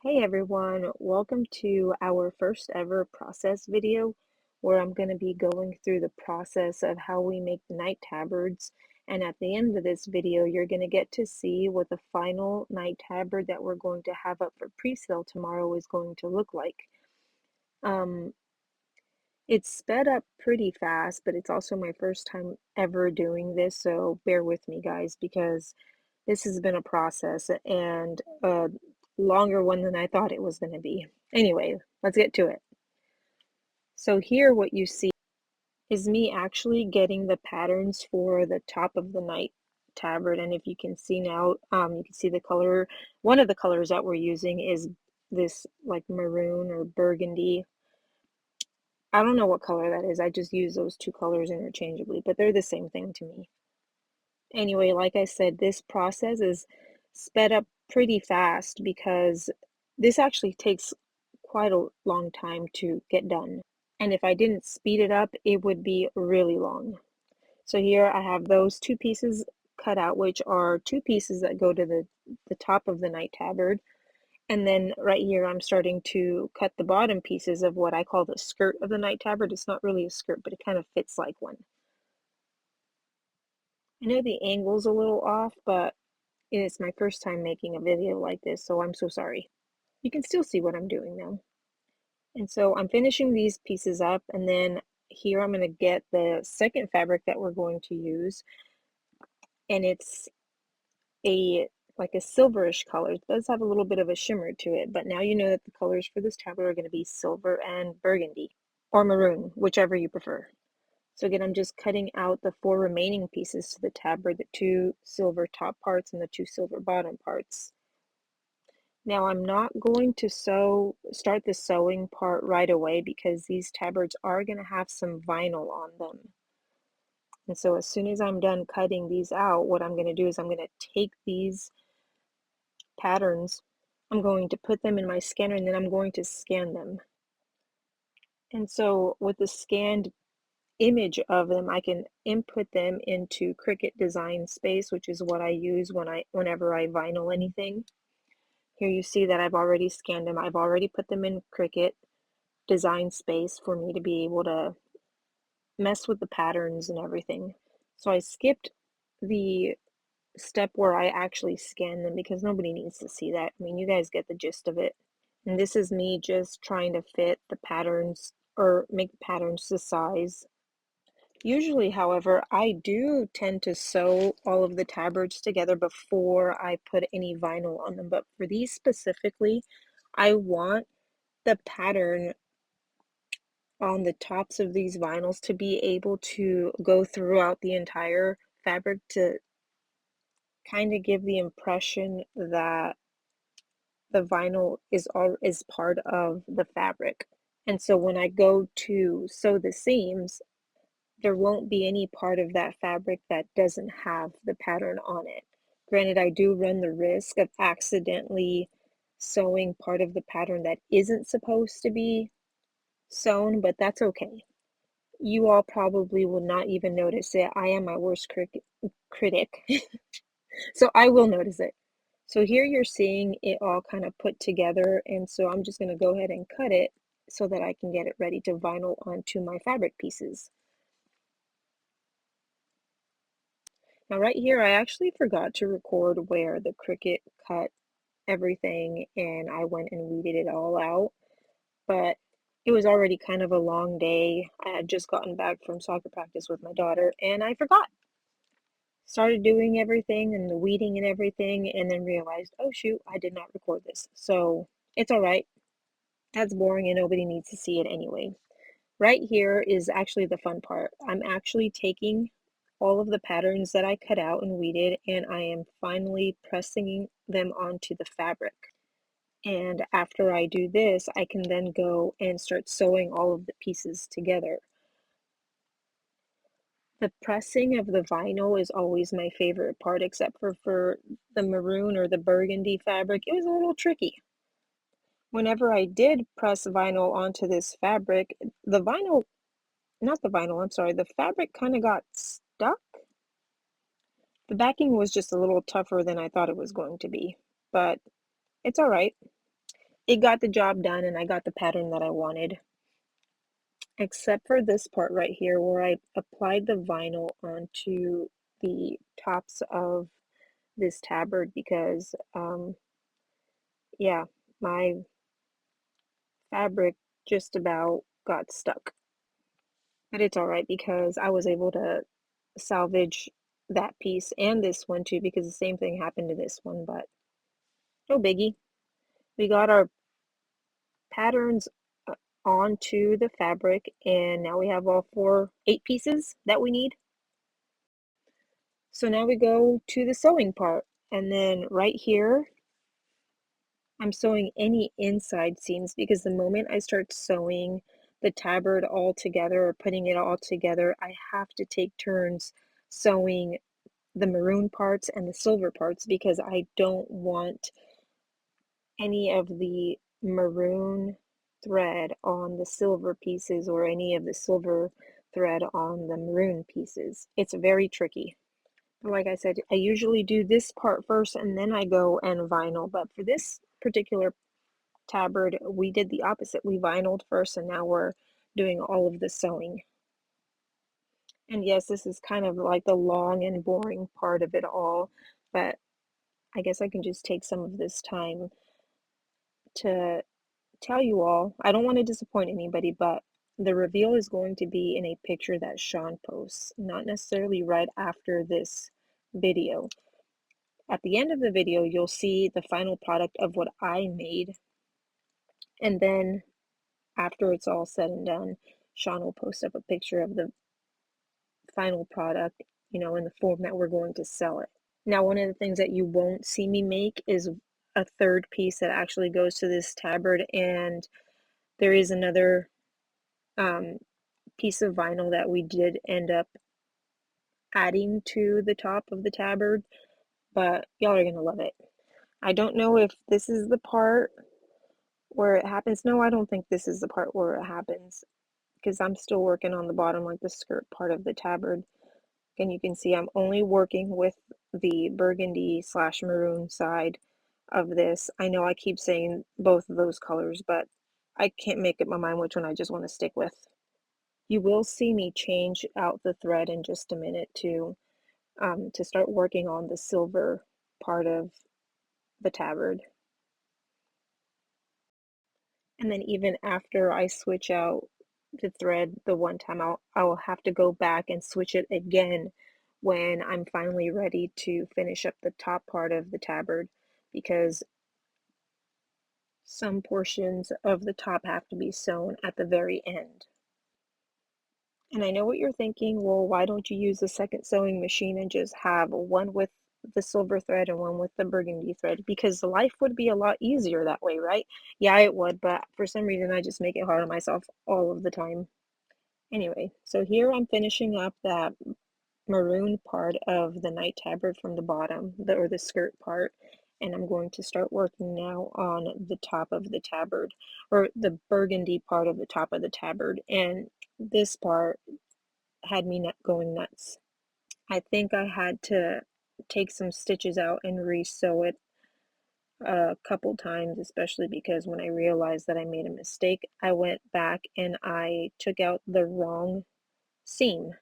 Hey everyone, welcome to our first ever process video where I'm going to be going through the process of how we make the night tabards. And at the end of this video, you're going to get to see what the final night tabard that we're going to have up for pre-sale tomorrow is going to look like. Um, it's sped up pretty fast, but it's also my first time ever doing this, so bear with me guys because this has been a process and a longer one than I thought it was going to be. Anyway, let's get to it. So here what you see is me actually getting the patterns for the top of the night tabard, and if you can see now, you can see the color. One of the colors that we're using is this like maroon or burgundy. I don't know what color that is. I just use those two colors interchangeably, but they're the same thing to me. Anyway, like I said, this process is sped up pretty fast because this actually takes quite a long time to get done. And if I didn't speed it up, it would be really long. So here I have those two pieces cut out, which are two pieces that go to the top of the night tabard. And then right here, I'm starting to cut the bottom pieces of what I call the skirt of the night tabard. It's not really a skirt, but it kind of fits like one. I know the angle's a little off, but it's my first time making a video like this, so I'm so sorry. You can still see what I'm doing now. And so I'm finishing these pieces up, and then here I'm going to get the second fabric that we're going to use, and it's a like a silverish color. It does have a little bit of a shimmer to it, but now you know that the colors for this tablet are going to be silver and burgundy, or maroon, whichever you prefer. So again, I'm just cutting out the four remaining pieces to the tabard, the two silver top parts and the two silver bottom parts. Now I'm not going to start the sewing part right away because these tabards are going to have some vinyl on them. And so as soon as I'm done cutting these out, what I'm going to do is I'm going to take these patterns, I'm going to put them in my scanner, and then I'm going to scan them. And so with the scanned image of them, I can input them into Cricut Design Space, which is what I use whenever I vinyl anything. Here you see that I've already scanned them. I've already put them in Cricut Design Space for me to be able to mess with the patterns and everything. So I skipped the step where I actually scan them because nobody needs to see that. I mean, you guys get the gist of it. And this is me just trying to fit the patterns or make the patterns to size. Usually, however, I do tend to sew all of the tabards together before I put any vinyl on them. But for these specifically, I want the pattern on the tops of these vinyls to be able to go throughout the entire fabric to kind of give the impression that the vinyl is part of the fabric. And so when I go to sew the seams, there won't be any part of that fabric that doesn't have the pattern on it. Granted, I do run the risk of accidentally sewing part of the pattern that isn't supposed to be sewn, but that's okay. You all probably will not even notice it. I am my worst critic, so I will notice it. So here you're seeing it all kind of put together, and so I'm just going to go ahead and cut it so that I can get it ready to vinyl onto my fabric pieces. Now right here, I actually forgot to record where the Cricut cut everything and I went and weeded it all out, but it was already kind of a long day. I had just gotten back from soccer practice with my daughter and I forgot. Started doing everything and the weeding and everything, and then realized, oh shoot, I did not record this. So it's all right. That's boring and nobody needs to see it anyway. Right here is actually the fun part. I'm actually taking all of the patterns that I cut out and weeded, and I am finally pressing them onto the fabric. And after I do this, I can then go and start sewing all of the pieces together. The pressing of the vinyl is always my favorite part, except for the maroon or the burgundy fabric. It was a little tricky. Whenever I did press vinyl onto this fabric, the vinyl, not the vinyl, I'm sorry, the fabric kind of got stuck. The backing was just a little tougher than I thought it was going to be, but it's all right. it got the job done and I got the pattern that I wanted. Except for this part right here where I applied the vinyl onto the tops of this tabard because, yeah, my fabric just about got stuck. But it's all right because I was able to salvage that piece and this one too because the same thing happened to this one, but no biggie. We got our patterns onto the fabric and now we have all 8 pieces that we need. So now we go to the sewing part, and then right here I'm sewing any inside seams because the moment I start sewing the tabard all together or putting it all together, I have to take turns sewing the maroon parts and the silver parts because I don't want any of the maroon thread on the silver pieces or any of the silver thread on the maroon pieces. It's very tricky. Like I said, I usually do this part first and then I go and vinyl, but for this particular tabard, we did the opposite. We vinyled first and now we're doing all of the sewing. And yes, this is kind of like the long and boring part of it all, but I guess I can just take some of this time to tell you all. I don't want to disappoint anybody, but the reveal is going to be in a picture that Sean posts, not necessarily right after this video. At the end of the video, you'll see the final product of what I made, and then after it's all said and done, Sean will post up a picture of the final product, in the form that we're going to sell it. Now, one of the things that you won't see me make is a third piece that actually goes to this tabard, and there is another piece of vinyl that we did end up adding to the top of the tabard, but y'all are gonna love it. I don't know if this is the part where it happens. No, I don't think this is the part where it happens because I'm still working on the bottom, like the skirt part of the tabard. And you can see I'm only working with the burgundy slash maroon side of this. I know I keep saying both of those colors, but I can't make up my mind which one I just want to stick with. You will see me change out the thread in just a minute to start working on the silver part of the tabard. And then even after I switch out the thread the one time, I'll have to go back and switch it again when I'm finally ready to finish up the top part of the tabard because some portions of the top have to be sewn at the very end. And I know what you're thinking, well, why don't you use the second sewing machine and just have one with the silver thread and one with the burgundy thread? Because life would be a lot easier that way, right? Yeah, it would, but for some reason I just make it hard on myself all of the time. Anyway, so here I'm finishing up that maroon part of the night tabard from the bottom, or the skirt part, and I'm going to start working now on the top of the tabard, or the burgundy part of the top of the tabard, and this part had me going nuts. I think I had to take some stitches out and re-sew it a couple times, especially because when I realized that I made a mistake, I went back and I took out the wrong seam.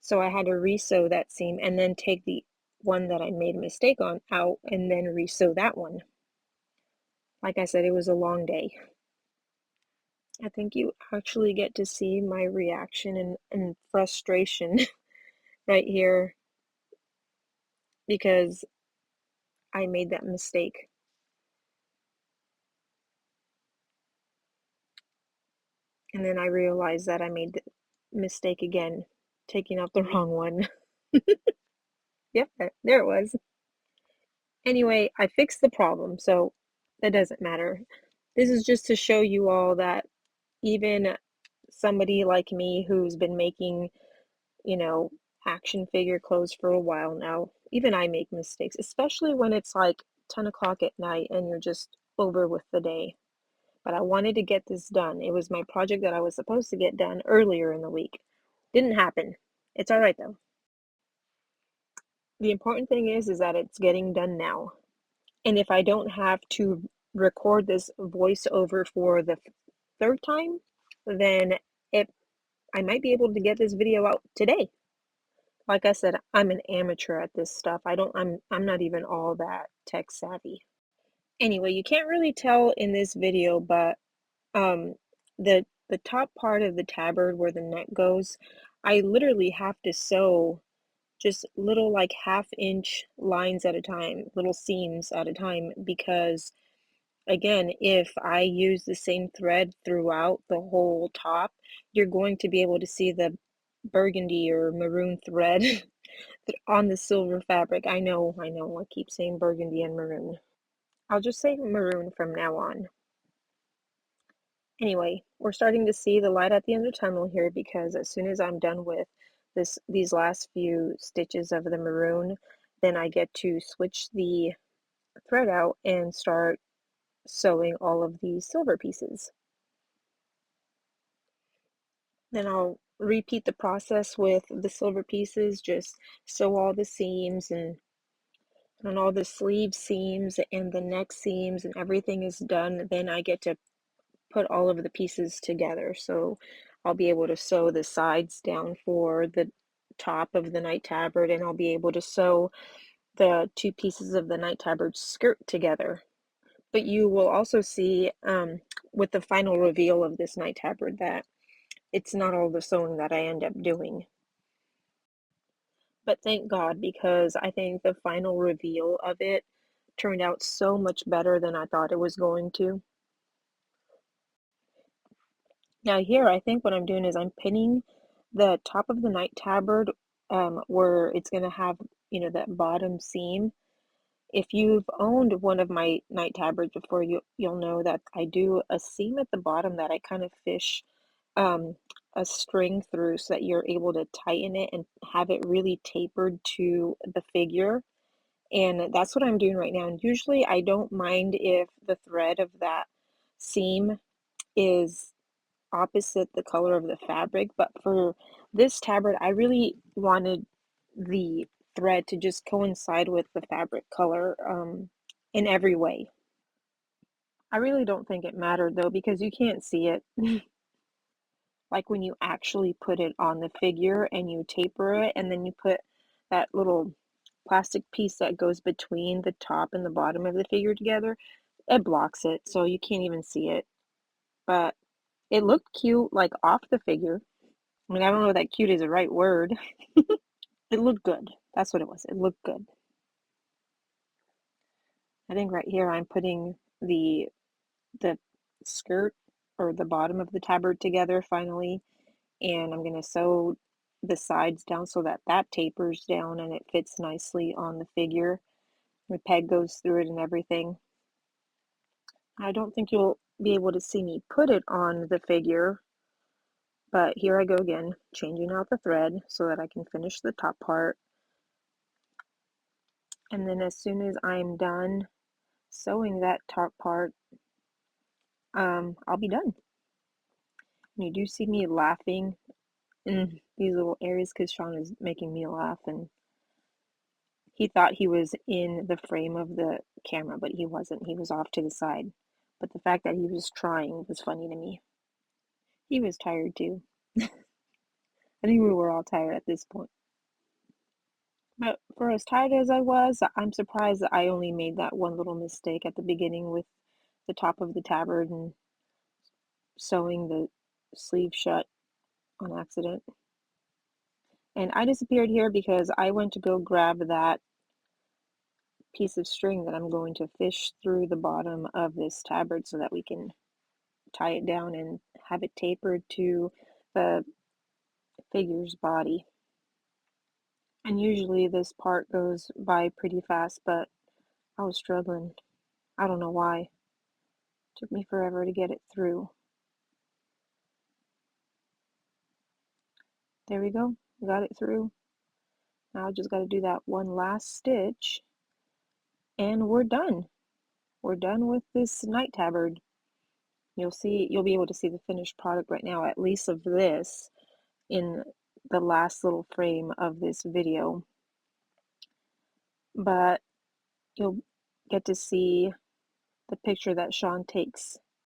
So I had to re-sew that seam and then take the one that I made a mistake on out and then re-sew that one. Like I said, it was a long day. I think you actually get to see my reaction and frustration right here because I made that mistake. And then I realized that I made the mistake again, taking out the wrong one. Yep, there it was. Anyway, I fixed the problem, so that doesn't matter. This is just to show you all that even somebody like me who's been making, you know, action figure clothes for a while now, even I make mistakes, especially when it's like 10 o'clock at night and you're just over with the day. But I wanted to get this done. It was my project that I was supposed to get done earlier in the week. Didn't happen. It's all right though. The important thing is that it's getting done now. And if I don't have to record this voiceover for the third time, then it I might be able to get this video out today. Like I said, I'm an amateur at this stuff. I'm not even all that tech savvy. Anyway, you can't really tell in this video, but um the top part of the tabard where the neck goes, I literally have to sew just little like half-inch lines at a time, little seams at a time, because again, if I use the same thread throughout the whole top, you're going to be able to see the burgundy or maroon thread on the silver fabric. I know, I keep saying burgundy and maroon. I'll just say maroon from now on. Anyway, we're starting to see the light at the end of the tunnel here, because as soon as I'm done with these last few stitches of the maroon, then I get to switch the thread out and start sewing all of the silver pieces. Then I'll repeat the process with the silver pieces, just sew all the seams and on all the sleeve seams and the neck seams, and everything is done. Then I get to put all of the pieces together. So I'll be able to sew the sides down for the top of the night tabard, and I'll be able to sew the two pieces of the night tabard skirt together. But you will also see with the final reveal of this night tabard that it's not all the sewing that I end up doing. But thank God, because I think the final reveal of it turned out so much better than I thought it was going to. Now here, I think what I'm doing is I'm pinning the top of the night tabard where it's going to have, you know, that bottom seam. If you've owned one of my night tabards before, you'll know that I do a seam at the bottom that I kind of fish um, a string through so that you're able to tighten it and have it really tapered to the figure. And that's what I'm doing right now. And usually I don't mind if the thread of that seam is opposite the color of the fabric, but for this tabard, I really wanted the thread to just coincide with the fabric color in every way. I really don't think it mattered though, because you can't see it. Like when you actually put it on the figure and you taper it, and then you put that little plastic piece that goes between the top and the bottom of the figure together, it blocks it, so you can't even see it. But it looked cute, like off the figure. I mean, I don't know if that cute is the right word. It looked good. That's what it was. It looked good. I think right here I'm putting the skirt or the bottom of the tabard together finally, and I'm going to sew the sides down so that that tapers down and it fits nicely on the figure. The peg goes through it and everything. I don't think you'll be able to see me put it on the figure, but here I go again, changing out the thread so that I can finish the top part. And then as soon as I'm done sewing that top part, I'll be done. And you do see me laughing in these little areas because Sean is making me laugh, and he thought he was in the frame of the camera, but he wasn't. He was off to the side. But the fact that he was trying was funny to me. He was tired too. I think we were all tired at this point. But for as tired as I was, I'm surprised that I only made that one little mistake at the beginning with the top of the tabard and sewing the sleeve shut on accident. And I disappeared here because I went to go grab that piece of string that I'm going to fish through the bottom of this tabard so that we can tie it down and have it tapered to the figure's body. And usually this part goes by pretty fast, but I was struggling. I don't know why. It took me forever to get it through. There we go. Got it through. Now I just got to do that one last stitch and we're done. We're done with this night tabard. You'll be able to see the finished product right now, at least of this, in the last little frame of this video. But you'll get to see the picture that Sean takes